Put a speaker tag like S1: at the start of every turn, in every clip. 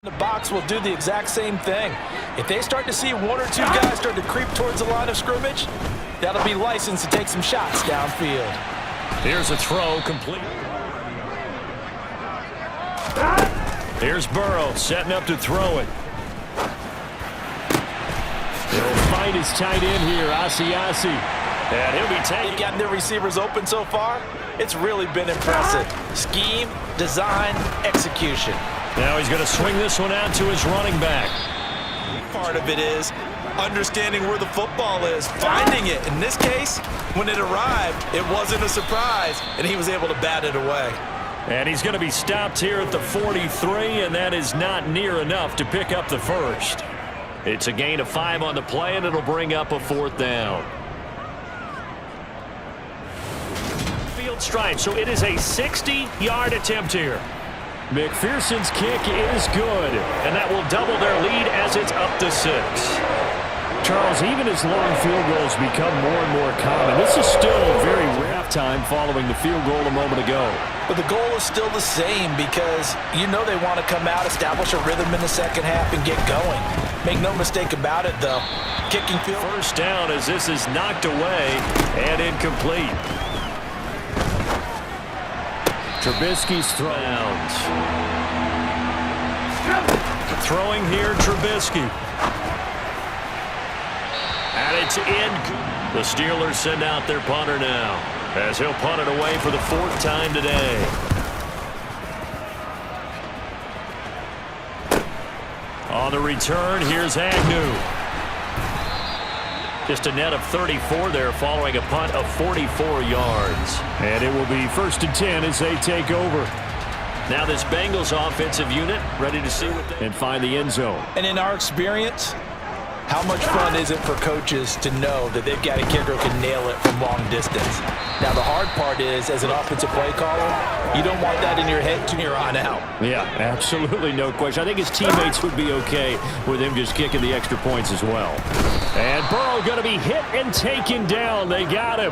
S1: The box will do the exact same thing. If they start to see one or two guys start to creep towards the line of scrimmage, that'll be licensed to take some shots downfield.
S2: Here's a throw complete. Here's Burrow setting up to throw it. He'll find his tight end here, Asiasi. And he'll be taking.
S1: They've gotten their receivers open so far. It's really been impressive. Scheme, design, execution.
S2: Now he's going to swing this one out to his running back.
S1: Part of it is understanding where the football is, finding it. In this case, when it arrived, it wasn't a surprise, and he was able to bat it away.
S2: And he's going to be stopped here at the 43, and that is not near enough to pick up the first. It's a gain of 5 on the play, and it'll bring up a 4th down. Field stripe, so it is a 60-yard attempt here. McPherson's kick is good, and that will double their lead as it's up to 6. Charles, even as long field goals become more and more common, this is still a very rare time following the field goal a moment ago.
S1: But the goal is still the same because you know they want to come out, establish a rhythm in the second half, and get going. Make no mistake about it, though. Kicking field.
S2: First down as this is knocked away and incomplete. Trubisky's throws. Throwing here, Trubisky. And it's in. The Steelers send out their punter now, as he'll punt it away for the 4th time today. On the return, here's Agnew. Just a net of 34 there following a punt of 44 yards. And it will be 1st and 10 as they take over. Now this Bengals offensive unit ready to see what they and find the end zone.
S1: And in our experience, how much fun is it for coaches to know that they've got a kicker who can nail it from long distance? Now the hard part is, as an offensive play caller, you don't want that in your head from here on out.
S2: Yeah, absolutely no question. I think his teammates would be okay with him just kicking the extra points as well. And Burrow going to be hit and taken down. They got him.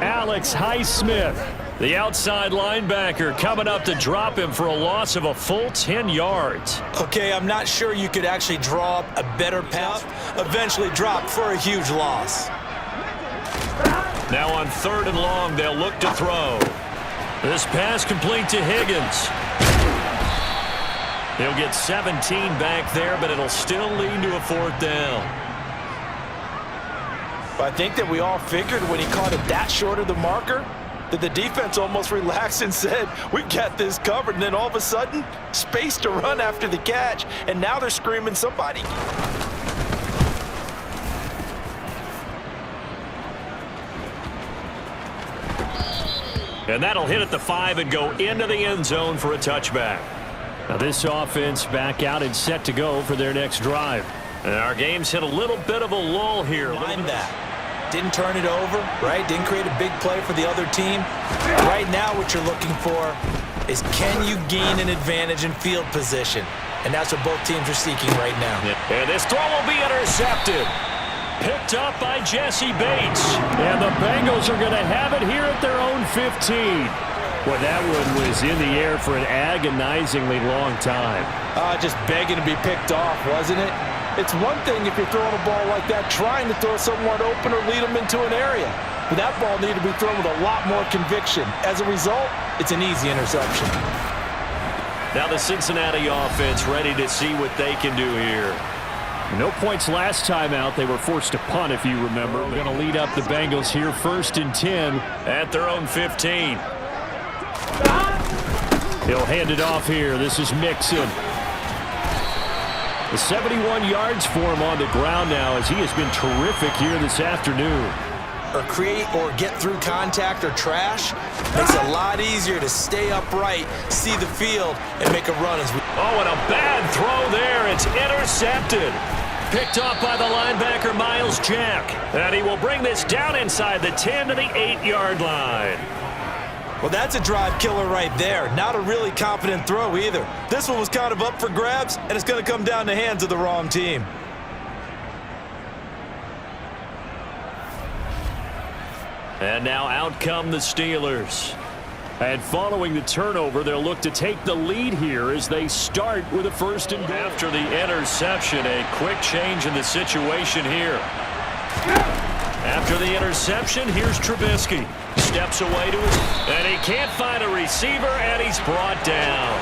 S2: Alex Highsmith, the outside linebacker, coming up to drop him for a loss of a full 10 yards.
S1: Okay, I'm not sure you could actually draw up a better pass. Eventually drop for a huge loss.
S2: Now on 3rd and long, they'll look to throw. This pass complete to Higgins. He'll get 17 back there, but it'll still lead to a 4th down.
S1: But I think that we all figured when he caught it that short of the marker that the defense almost relaxed and said, we got this covered. And then all of a sudden, space to run after the catch. And now they're screaming, somebody.
S2: And that'll hit at the 5 and go into the end zone for a touchback. Now this offense back out and set to go for their next drive. And our game's hit a little bit of a lull here.
S1: Mind that. Didn't turn it over, right? Didn't create a big play for the other team. Right now what you're looking for is can you gain an advantage in field position? And that's what both teams are seeking right now.
S2: And this throw will be intercepted. Picked up by Jesse Bates. And the Bengals are going to have it here at their own 15. Boy, that one was in the air for an agonizingly long time.
S1: Just begging to be picked off, wasn't it? It's one thing if you're throwing a ball like that, trying to throw someone open or lead them into an area. But that ball needed to be thrown with a lot more conviction. As a result, it's an easy interception.
S2: Now the Cincinnati offense ready to see what they can do here. No points last time out. They were forced to punt, if you remember. We're going to lead up the Bengals here 1st and 10 at their own 15. He'll hand it off here. This is Mixon. The 71 yards for him on the ground now as he has been terrific here this afternoon.
S1: Or create or get through contact or trash makes it a lot easier to stay upright, see the field, and make a run.
S2: Oh, and a bad throw there. It's intercepted. Picked off by the linebacker, Miles Jack. And he will bring this down inside the 10 to the 8-yard line.
S1: Well, that's a drive killer right there. Not a really confident throw either. This one was kind of up for grabs, and it's going to come down the hands of the wrong team. And now out come the Steelers.
S2: And following the turnover, they'll look to take the lead here as they start with a first and goal. After the interception, a quick change in the situation here. After the interception, here's Trubisky. Steps away to his, and he can't find a receiver, and he's brought down.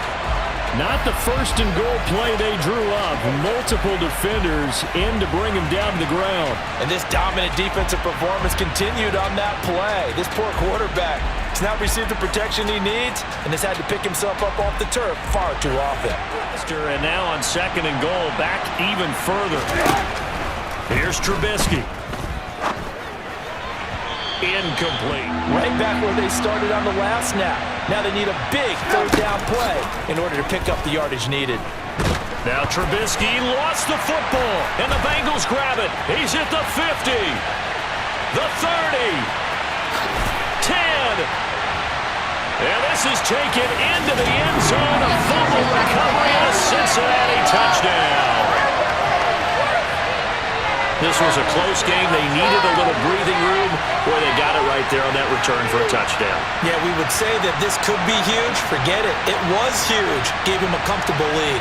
S2: Not the first and goal play they drew up. Multiple defenders in to bring him down to the ground.
S1: And this dominant defensive performance continued on that play. This poor quarterback has not received the protection he needs and has had to pick himself up off the turf far too often.
S2: And now on second and goal, back even further. Here's Trubisky. Incomplete.
S1: Right back where they started on the last snap. Now they need a big third down play in order to pick up the yardage needed.
S2: Now Trubisky lost the football, and the Bengals grab it. He's at the 50, the 30, 10. And this is taken into the end zone. A fumble recovery and a Cincinnati touchdown. This was a close game. They needed a little breathing room where they got it right there on that return for a touchdown.
S1: Yeah, we would say that this could be huge. Forget it. It was huge. Gave him a comfortable lead.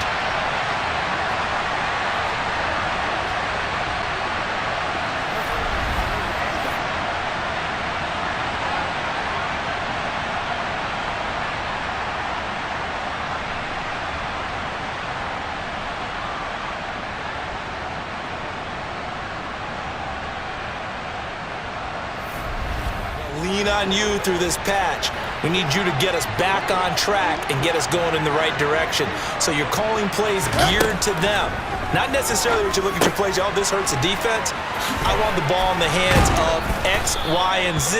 S1: Lean on you through this patch. We need you to get us back on track and get us going in the right direction. So you're calling plays geared to them. Not necessarily what you look at your plays, oh, this hurts the defense. I want the ball in the hands of X, Y, and Z.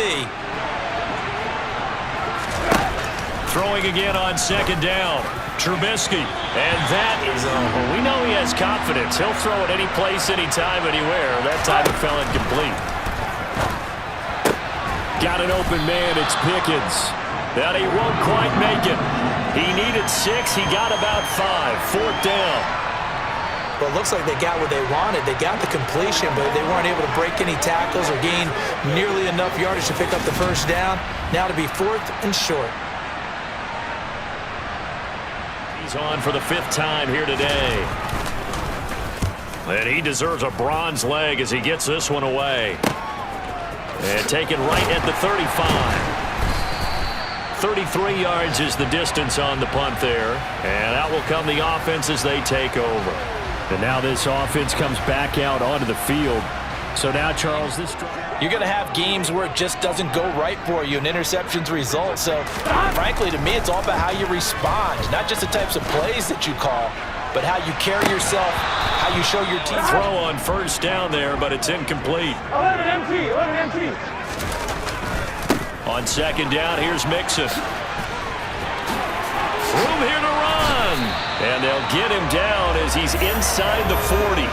S2: Throwing again on second down. Trubisky. And that is, we know he has confidence. He'll throw it any place, anytime, anywhere. That time it fell incomplete. Got an open man, it's Pickens. But he won't quite make it. He needed 6, he got about 5. Fourth down.
S1: Well, it looks like they got what they wanted. They got the completion, but they weren't able to break any tackles or gain nearly enough yardage to pick up the first down. Now to be fourth and short.
S2: He's on for the 5th time here today. And he deserves a bronze leg as he gets this one away. And taken right at the 35. 33 yards is the distance on the punt there. And out will come the offense as they take over. And now this offense comes back out onto the field. So now, Charles, this...
S1: You're going to have games where it just doesn't go right for you and interceptions result. So, frankly, to me, it's all about how you respond. Not just the types of plays that you call, but how you carry yourself, how you show your team.
S2: Throw on first down there, but it's incomplete.
S3: 11 empty.
S2: On second down, here's Mixon. Room here to run. And they'll get him down as he's inside the 40.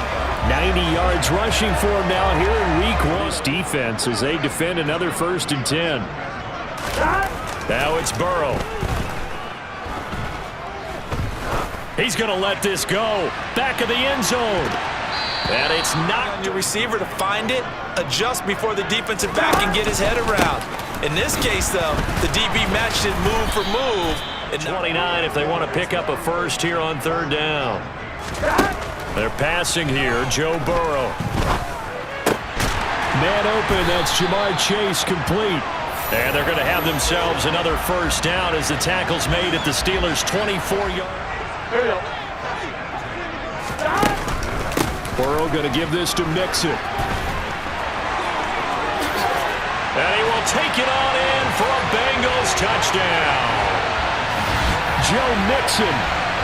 S2: 90 yards rushing for him now here in week 1. Defense as they defend another 1st and 10. Now it's Burrow. He's going to let this go. Back of the end zone. And it's not
S1: on your receiver to find it, adjust before the defensive back can get his head around. In this case, though, the DB matched it move for move.
S2: 29 if they want to pick up a first here on 3rd down. They're passing here, Joe Burrow. Man open, that's Jamar Chase complete. And they're going to have themselves another first down as the tackle's made at the Steelers' 24-yard. Burrow going to give this to Mixon. And he will take it on in for a Bengals touchdown. Joe Mixon,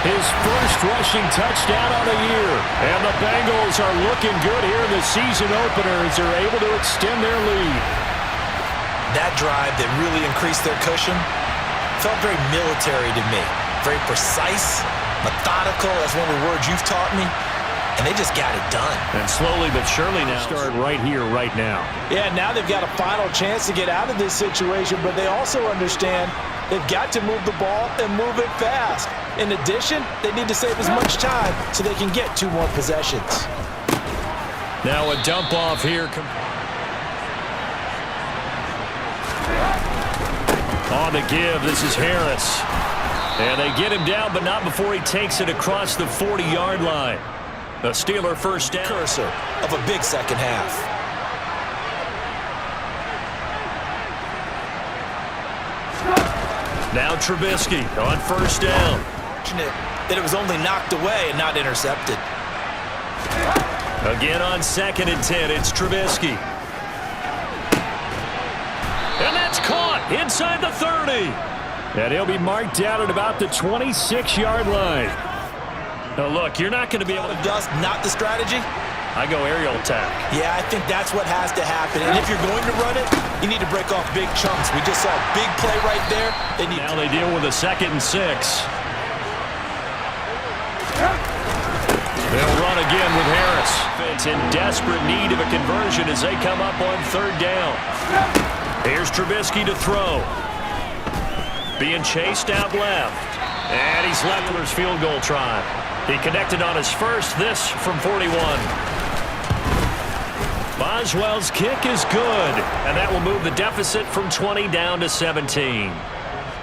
S2: his first rushing touchdown on the year. And the Bengals are looking good here in the season opener as they're able to extend their lead.
S1: That drive that really increased their cushion felt very military to me. Very precise, methodical. That's one of the words you've taught me. And they just got it done.
S2: And slowly but surely now start right here, right now.
S1: Yeah, now they've got a final chance to get out of this situation, but they also understand they've got to move the ball and move it fast. In addition, they need to save as much time so they can get 2 more possessions.
S2: Now a dump off here. On the give, this is Harris. And they get him down, but not before he takes it across the 40-yard line. A Steeler first down.
S1: Cursor of a big second half.
S2: Now Trubisky on first down.
S1: Fortunate that it was only knocked away and not intercepted.
S2: Again on 2nd and 10, it's Trubisky. And that's caught inside the 30. And he'll be marked down at about the 26-yard line. Now look, you're not going to be able to...
S1: Dust, not the strategy.
S2: I go aerial attack.
S1: Yeah, I think that's what has to happen. And if you're going to run it, you need to break off big chunks. We just saw a big play right there.
S2: Now they deal with a 2nd and 6. They'll run again with Harris. It's in desperate need of a conversion as they come up on 3rd down. Here's Trubisky to throw. Being chased out left. And he's left with his field goal try. He connected on his first, this from 41. Boswell's kick is good. And that will move the deficit from 20 down to 17.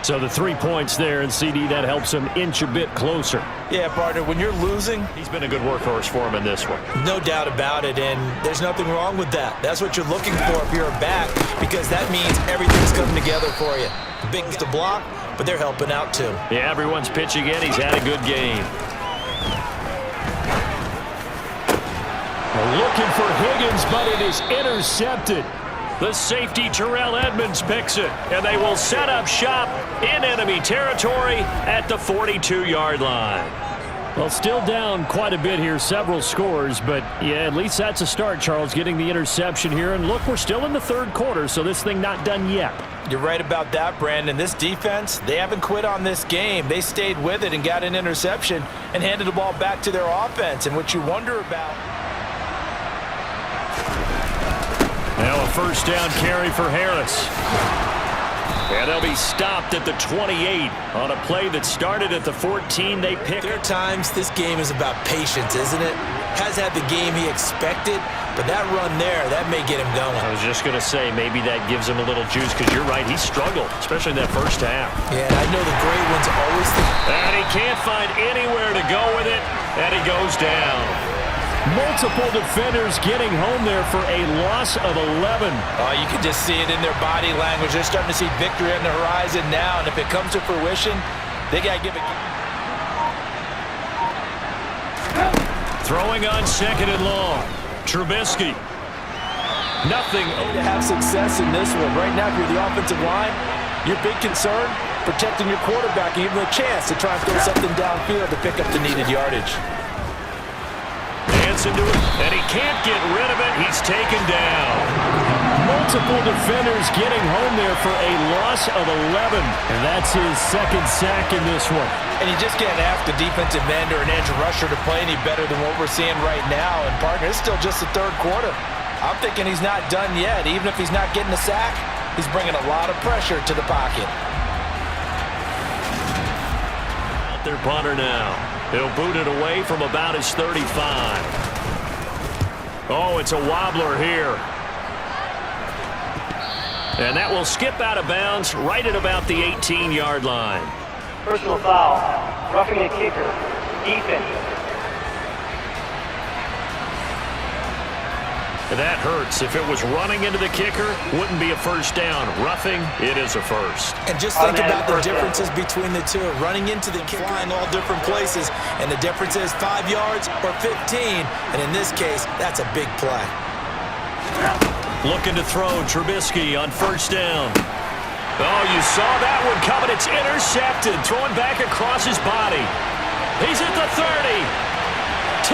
S2: So the 3 points there, and CD, that helps him inch a bit closer.
S1: Yeah, partner, when you're losing...
S2: He's been a good workhorse for him in this one.
S1: No doubt about it, and there's nothing wrong with that. That's what you're looking for if you're a back, because that means everything's coming together for you. Big to block, but they're helping out too.
S2: Yeah, everyone's pitching in. He's had a good game. Looking for Higgins, but it is intercepted. The safety, Terrell Edmonds, picks it, and they will set up shop in enemy territory at the 42-yard line. Well, still down quite a bit here, several scores, but yeah, at least that's a start, Charles, getting the interception here. And look, we're still in the 3rd quarter, so this thing not done yet.
S1: You're right about that, Brandon. This defense, they haven't quit on this game. They stayed with it and got an interception and handed the ball back to their offense. And what you wonder about...
S2: Now a first down carry for Harris. And they'll be stopped at the 28 on a play that started at the 14. They pick.
S1: There are times this game is about patience, isn't it? Has had the game he expected, but that run there, that may get him going.
S2: I was just going to say, maybe that gives him a little juice, because you're right, he struggled, especially in that first half.
S1: Yeah, I know the great ones always think.
S2: And he can't find anywhere to go with it, and he goes down. Multiple defenders getting home there for a loss of 11.
S1: Oh, you can just see it in their body language. They're starting to see victory on the horizon now, and if it comes to fruition, they got to give it.
S2: Throwing on 2nd and long. Trubisky. Nothing.
S1: To have success in this one. Right now, if you're the offensive line, your big concern, protecting your quarterback, and even a chance to try and throw something downfield to pick up the needed yardage.
S2: Into it, and he can't get rid of it. He's taken down. Multiple defenders getting home there for a loss of 11, and that's his 2nd sack in this one.
S1: And you just can't ask a defensive end or an edge rusher to play any better than what we're seeing right now. And partner, it's still just the 3rd quarter. I'm thinking he's not done yet. Even if he's not getting a sack, he's bringing a lot of pressure to the pocket.
S2: Out their punter now. He'll boot it away from about his 35. Oh, it's a wobbler here. And that will skip out of bounds right at about the 18-yard line.
S3: Personal foul. Roughing the kicker. Defense.
S2: That hurts. If it was running into the kicker, wouldn't be a first down. Roughing, it is a first.
S1: And just think about the differences between the two. Running into the kicker, flying all different places, and the difference is 5 yards or 15. And in this case, that's a big play.
S2: Looking to throw, Trubisky on first down. Oh, you saw that one coming. It's intercepted. Throwing back across his body. He's at the 30. 10.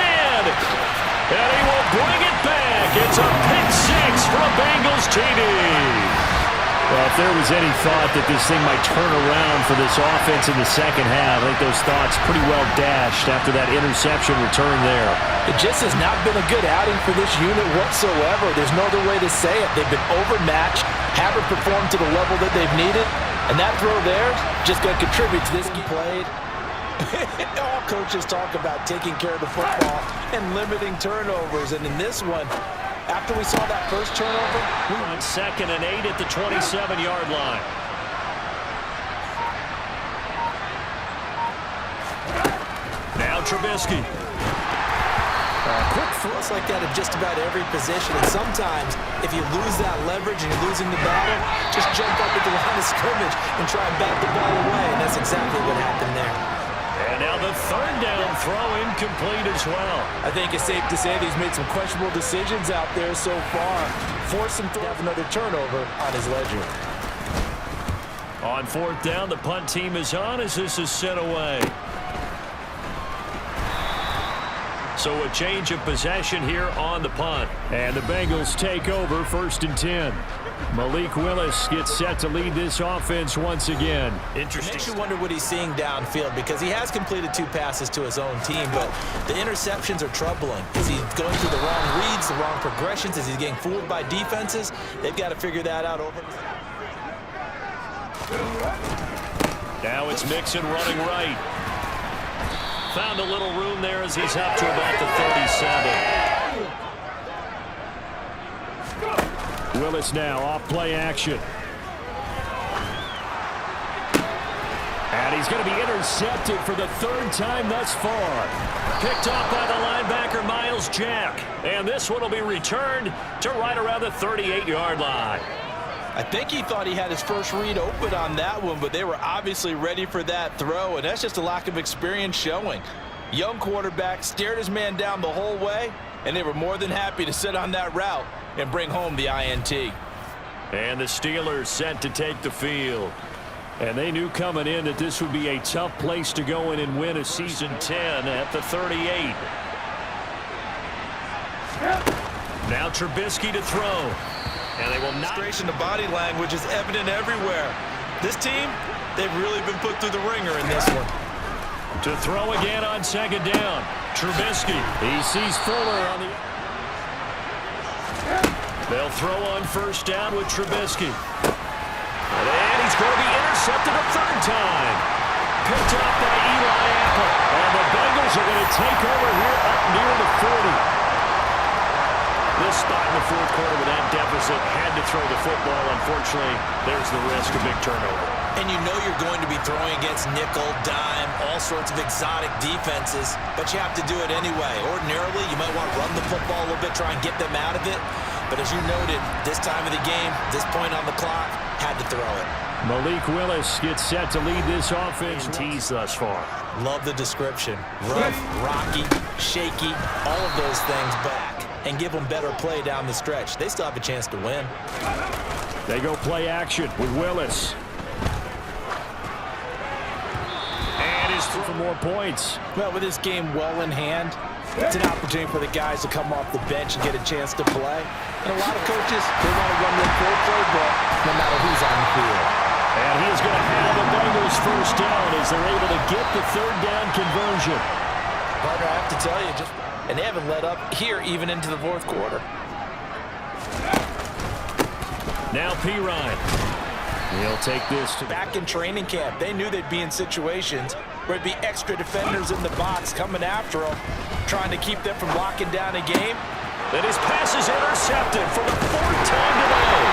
S2: And he will bring it back. It's a pick 6 for a Bengals TD. Well, if there was any thought that this thing might turn around for this offense in the second half, I think those thoughts pretty well dashed after that interception return there.
S1: It just has not been a good outing for this unit whatsoever. There's no other way to say it. They've been overmatched, haven't performed to the level that they've needed, and that throw there just going to contribute to this game played. All coaches talk about taking care of the football and limiting turnovers, and in this one, after we saw that first turnover,
S2: we went 2nd and 8 at the 27-yard line. Trubisky.
S1: Quick throws like that in just about every position. And sometimes, if you lose that leverage and you're losing the battle, just jump up at the line of scrimmage and try and bat the ball away. And that's exactly what happened there.
S2: And now the third down throw incomplete as well.
S1: I think it's safe to say that he's made some questionable decisions out there so far. Force him to have another turnover on his ledger.
S2: On fourth down, the punt team is on as this is sent away. So a change of possession here on the punt. And the Bengals take over 1st and 10. Malik Willis gets set to lead this offense once again.
S1: Interesting. Makes you wonder what he's seeing downfield because he has completed 2 passes to his own team, but the interceptions are troubling. Is he going through the wrong reads, the wrong progressions? Is he getting fooled by defenses? They've got to figure that out over.
S2: Now it's Mixon running right. Found a little room there as he's up to about the 37. Willis now off play action. And he's going to be intercepted for the 3rd time thus far. Picked off by the linebacker Miles Jack. And this one will be returned to right around the 38-yard line.
S1: I think he thought he had his first read open on that one, but they were obviously ready for that throw, and that's just a lack of experience showing. Young quarterback stared his man down the whole way, and they were more than happy to sit on that route and bring home the INT.
S2: And the Steelers set to take the field. And they knew coming in that this would be a tough place to go in and win a season 10 at the 38. Now Trubisky to throw. And they will not.
S1: The body language is evident everywhere. This team, they've really been put through the ringer in this one.
S2: To throw again on 2nd down. Trubisky. He sees Fuller on the. They'll throw on 1st down with Trubisky. And he's going to be intercepted a 3rd time. Picked off by Eli Apple. And the Bengals are going to take over here up near the 40. This spot in the 4th quarter with that deficit had to throw the football. Unfortunately, there's the risk of big turnover.
S1: And you know you're going to be throwing against nickel, dime, all sorts of exotic defenses, but you have to do it anyway. Ordinarily, you might want to run the football a little bit, try and get them out of it. But as you noted, this time of the game, this point on the clock, had to throw it.
S2: Malik Willis gets set to lead this offense. Tees thus far.
S1: Love the description. Rough, rocky, shaky, all of those things back. And give them better play down the stretch. They still have a chance to win.
S2: They go play action with Willis. And is through for more points.
S1: Well, with this game well in hand, it's an opportunity for the guys to come off the bench and get a chance to play. And a lot of coaches, they want to run their full playbook no matter who's on the field.
S2: And he is going to have the Bengals 1st down as they're able to get the 3rd down conversion.
S1: Partner, I have to tell you, and they haven't let up here even into the 4th quarter.
S2: Now Pirine. He'll take this to
S1: back in training camp. They knew they'd be in situations where it'd be extra defenders in the box coming after them, trying to keep them from locking down a game.
S2: Then his pass is intercepted for the 4th time today.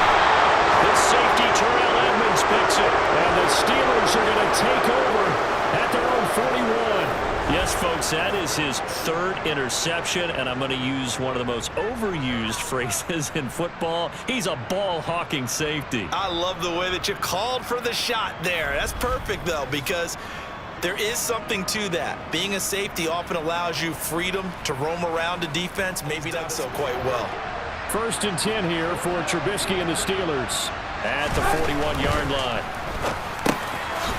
S2: His safety, Terrell Edmonds, picks it. And the Steelers are going to take over at their own 41. Yes, folks, that is his 3rd interception, and I'm going to use one of the most overused phrases in football. He's a ball-hawking safety.
S1: I love the way that you called for the shot there. That's perfect, though, because there is something to that. Being a safety often allows you freedom to roam around a defense, maybe not so quite well.
S2: 1st and 10 here for Trubisky and the Steelers at the 41-yard line.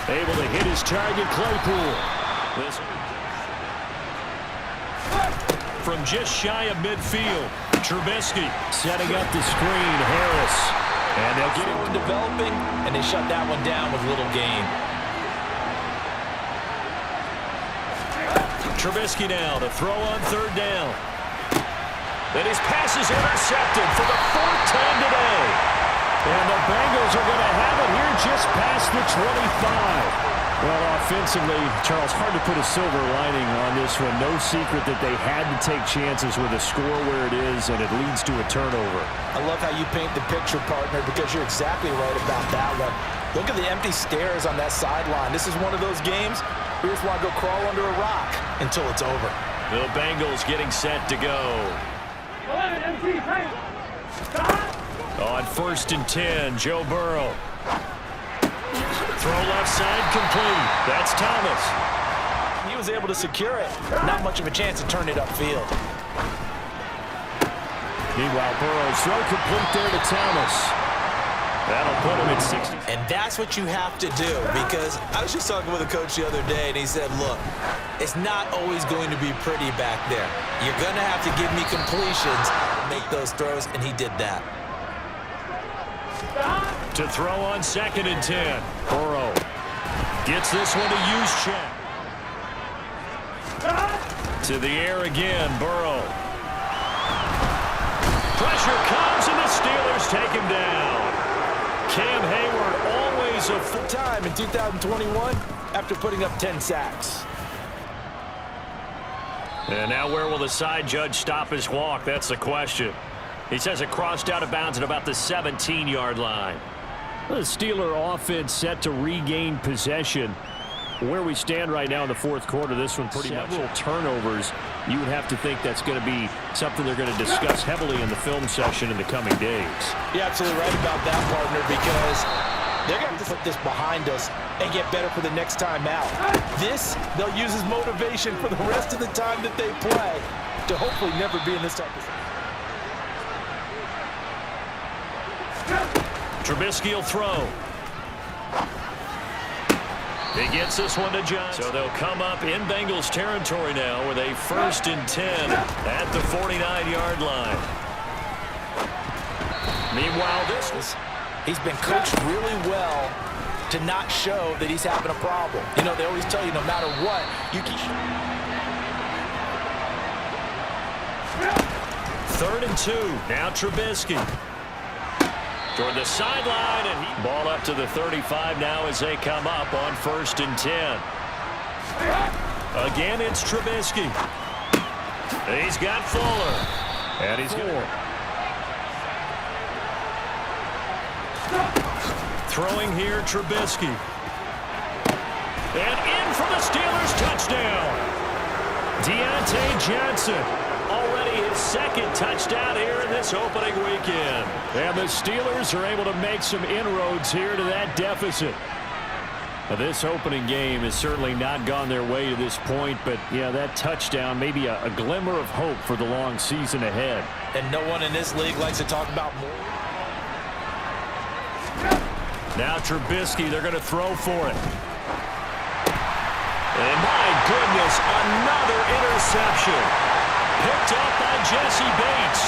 S2: Able to hit his target, Claypool. This from just shy of midfield. Trubisky setting up the screen. Harris. And they'll get it
S1: developing, and they shut that one down with little gain.
S2: Trubisky now to throw on 3rd down. Then his pass is intercepted for the 4th time today. And the Bengals are going to have it here just past the 25. Well, offensively, Charles, hard to put a silver lining on this one. No secret that they had to take chances with a score where it is, and it leads to a turnover.
S1: I love how you paint the picture, partner, because you're exactly right about that one. Look at the empty stares on that sideline. This is one of those games where you just want to go crawl under a rock. until it's over.
S2: The Bengals getting set to go. On 1st and 10, Joe Burrow. Throw left side complete. That's Thomas.
S1: He was able to secure it. Not much of a chance to turn it upfield.
S2: Meanwhile, Burrow's throw complete there to Thomas. That'll put him at 60.
S1: And that's what you have to do, because I was just talking with a coach the other day, and he said, look, it's not always going to be pretty back there. You're going to have to give me completions, make those throws, and he did that.
S2: To throw on 2nd and 10. Burrow gets this one to use check. To the air again, Burrow. Pressure comes, and the Steelers take him down. Cam Hayward always a full
S1: time in 2021 after putting up 10 sacks.
S2: And now where will the side judge stop his walk? That's the question. He says it crossed out of bounds at about the 17-yard line. The Steeler offense set to regain possession. Where we stand right now in the 4th quarter, this one pretty much several turnovers. You would have to think that's going to be something they're going to discuss heavily in the film session in the coming days.
S1: You're absolutely right about that, partner, because they're going to put this behind us and get better for the next time out. This, they'll use as motivation for the rest of the time that they play to hopefully never be in this type of situation.
S2: Trubisky will throw. He gets this one to Johnson. So they'll come up in Bengals territory now with a 1st and 10 at the 49-yard line. Meanwhile,
S1: he's been coached really well to not show that he's having a problem. You know, they always tell you no matter what, you can.
S2: 3rd and 2. Now Trubisky. Toward the sideline, and ball up to the 35 now as they come up on 1st and 10. Again, it's Trubisky. He's got Fuller. And he's got throwing here, Trubisky. And in for the Steelers touchdown. Deontay Johnson. Already his 2nd touchdown here in this opening weekend. And the Steelers are able to make some inroads here to that deficit. Now, this opening game has certainly not gone their way to this point, but yeah, that touchdown may be a glimmer of hope for the long season ahead.
S1: And no one in this league likes to talk about more.
S2: Now Trubisky, they're going to throw for it. And my goodness, another interception. Picked up by Jesse Bates.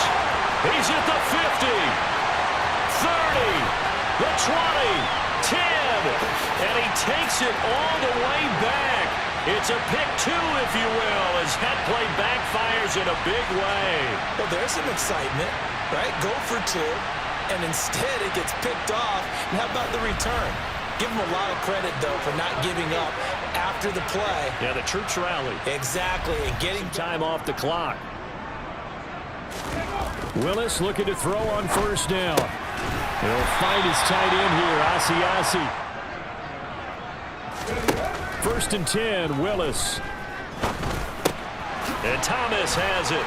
S2: He's at the 50, 30, the 20, 10, and he takes it all the way back. It's a pick 2, if you will, as that play backfires in a big way.
S1: Well, there's some excitement, right? Go for 2, and instead it gets picked off. And how about the return? Give him a lot of credit, though, for not giving up after the play.
S2: Yeah, the troops rally.
S1: Exactly, and getting
S2: time off the clock. Willis looking to throw on 1st down. He'll find his tight end here, Asiasi. 1st and 10, Willis. And Thomas has it.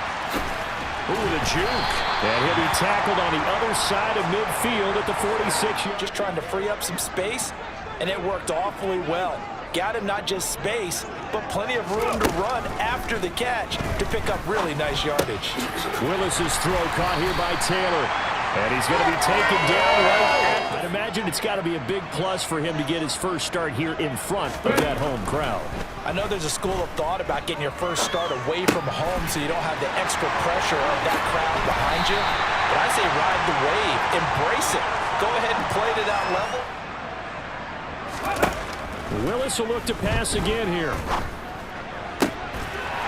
S2: Ooh, the juke. And he'll be tackled on the other side of midfield at the 46.
S1: Just trying to free up some space, and it worked awfully well. Got him not just space, but plenty of room to run after the catch to pick up really nice yardage.
S2: Willis's throw caught here by Taylor. And he's going to be taken down right. I'd imagine it's got to be a big plus for him to get his first start here in front of that home crowd.
S1: I know there's a school of thought about getting your first start away from home so you don't have the extra pressure of that crowd behind you. But I say ride the wave. Embrace it. Go ahead and play to that level.
S2: Willis will look to pass again here.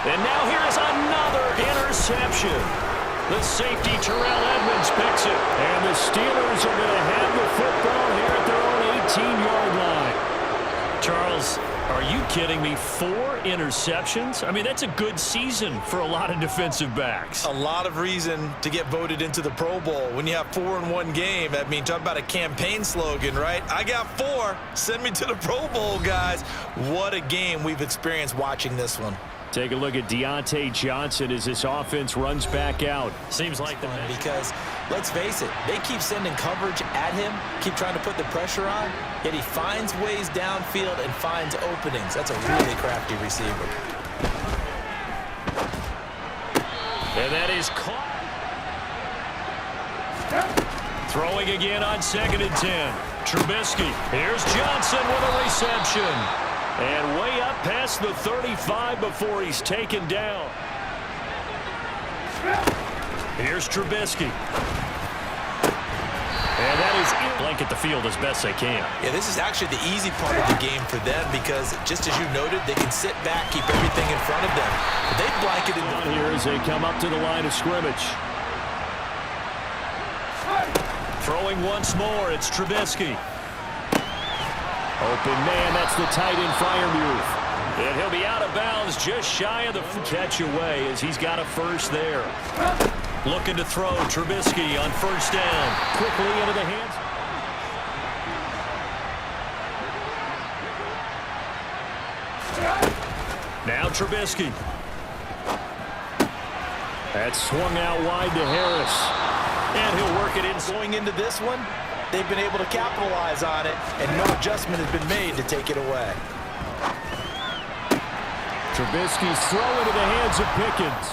S2: And now here's another interception. The safety, Terrell Edmonds, picks it. And the Steelers are going to have the football here at their own 18-yard line. Charles, are you kidding me? 4 interceptions? I mean, that's a good season for a lot of defensive backs.
S1: A lot of reason to get voted into the Pro Bowl. When you have 4 in one game, I mean, talk about a campaign slogan, right? I got 4. Send me to the Pro Bowl, guys. What a game we've experienced watching this one.
S2: Take a look at Deontay Johnson as this offense runs back out. Seems like the
S1: because, let's face it, they keep sending coverage at him, keep trying to put the pressure on, yet he finds ways downfield and finds openings. That's a really crafty receiver.
S2: And that is caught. Throwing again on 2nd and 10. Trubisky. Here's Johnson with a reception. And way up past the 35 before he's taken down. Here's Trubisky. And that is it. Blanket the field as best they can.
S1: Yeah, this is actually the easy part of the game for them because, just as you noted, they can sit back, keep everything in front of them. But they blanketed the
S2: Here as they come up to the line of scrimmage. Throwing once more, it's Trubisky. Open man, that's the tight end Freiermuth. And he'll be out of bounds just shy of the catch away as he's got a first there. Looking to throw, Trubisky on 1st down. Quickly into the hands. Now Trubisky. That's swung out wide to Harris. And he'll work it in.
S1: Going into this one, they've been able to capitalize on it, and no adjustment has been made to take it away.
S2: Trubisky's throw into the hands of Pickens.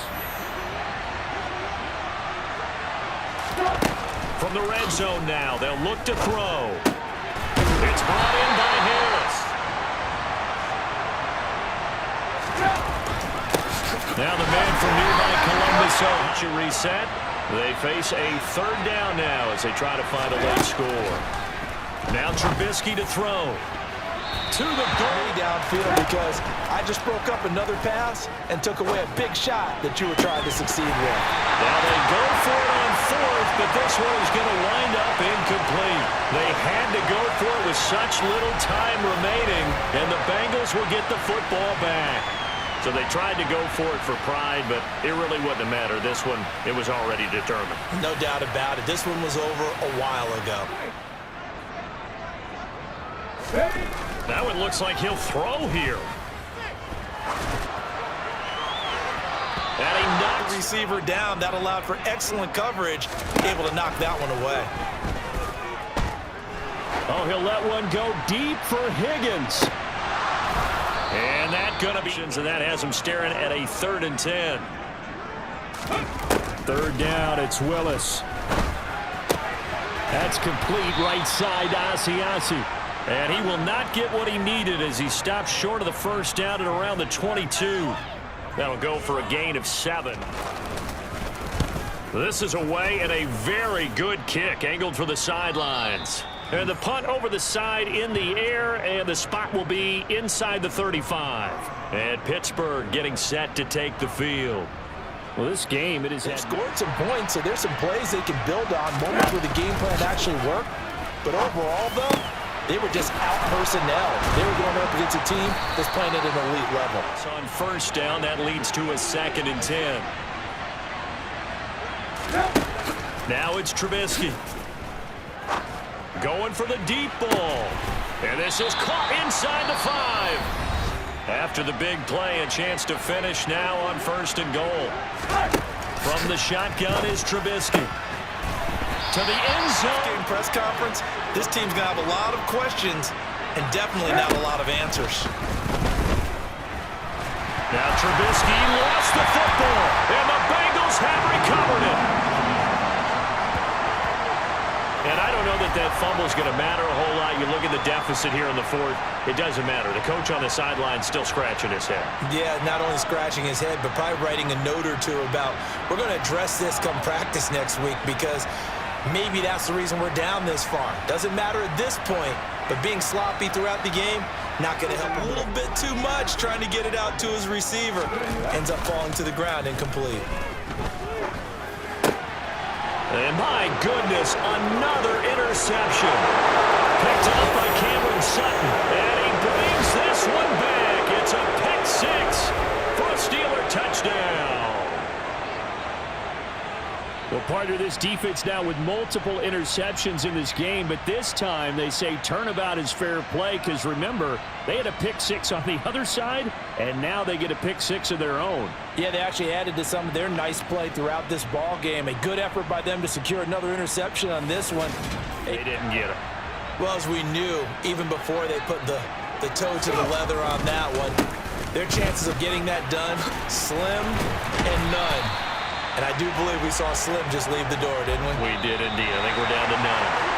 S2: From the red zone now, they'll look to throw. It's brought in by Harris. Now the man from nearby Columbus. So reset. They face a 3rd down now as they try to find a late score. Now Trubisky to throw. To the goal.
S1: Downfield because I just broke up another pass and took away a big shot that you were trying to succeed with.
S2: Now they go for it on 4th, but this one is going to wind up incomplete. They had to go for it with such little time remaining, and the Bengals will get the football back. So they tried to go for it for pride, but it really wouldn't have mattered. This one, it was already determined.
S1: No doubt about it. This one was over a while ago.
S2: That one looks like he'll throw here. And he knocked
S1: the receiver down. That allowed for excellent coverage. Able to knock that one away.
S2: Oh, he'll let one go deep for Higgins. And that gonna be, and that has him staring at a 3rd and 10. 3rd down, it's Willis. That's complete right side to Asiasi. And he will not get what he needed as he stops short of the 1st down at around the 22. That'll go for a gain of 7. This is away and a very good kick angled for the sidelines. And the punt over the side in the air, and the spot will be inside the 35. And Pittsburgh getting set to take the field. Well, this game, it is...
S1: They've scored some points, so there's some plays they can build on, moments where the game plan actually worked. But overall, though, they were just out-personnel. They were going up against a team that's playing at an elite level.
S2: So on 1st down, that leads to a 2nd and 10. Now it's Trubisky. Going for the deep ball. And this is caught inside the 5. After the big play, a chance to finish now on 1st and goal. From the shotgun is Trubisky. To the end zone.
S1: Game press conference, this team's going to have a lot of questions and definitely not a lot of answers.
S2: Now Trubisky lost the football, and the Bengals have recovered it. And I don't know that fumble is going to matter a whole lot. You look at the deficit here in the 4th, it doesn't matter. The coach on the sideline still scratching his head.
S1: Yeah, not only scratching his head, but probably writing a note or two about, we're going to address this come practice next week because maybe that's the reason we're down this far. Doesn't matter at this point, but being sloppy throughout the game, not going to help a little bit too much trying to get it out to his receiver. Ends up falling to the ground incomplete.
S2: And my goodness, another interception. Picked up by Cameron Sutton. And he brings this one back. It's a pick 6 for a Steeler touchdown. Well, Part of this defense now with multiple interceptions in this game, but this time they say turnabout is fair play because, remember, they had a pick six on the other side, and now they get a pick six of their own.
S1: Yeah, they actually added to some of their nice play throughout this ball game. A good effort by them to secure another interception on this one.
S2: They didn't get it.
S1: Well, as we knew, even before they put the toe to the leather on that one, their chances of getting that done, slim and none. And I do believe we saw Slim just leave the door, didn't we?
S2: We did indeed. I think we're down to none.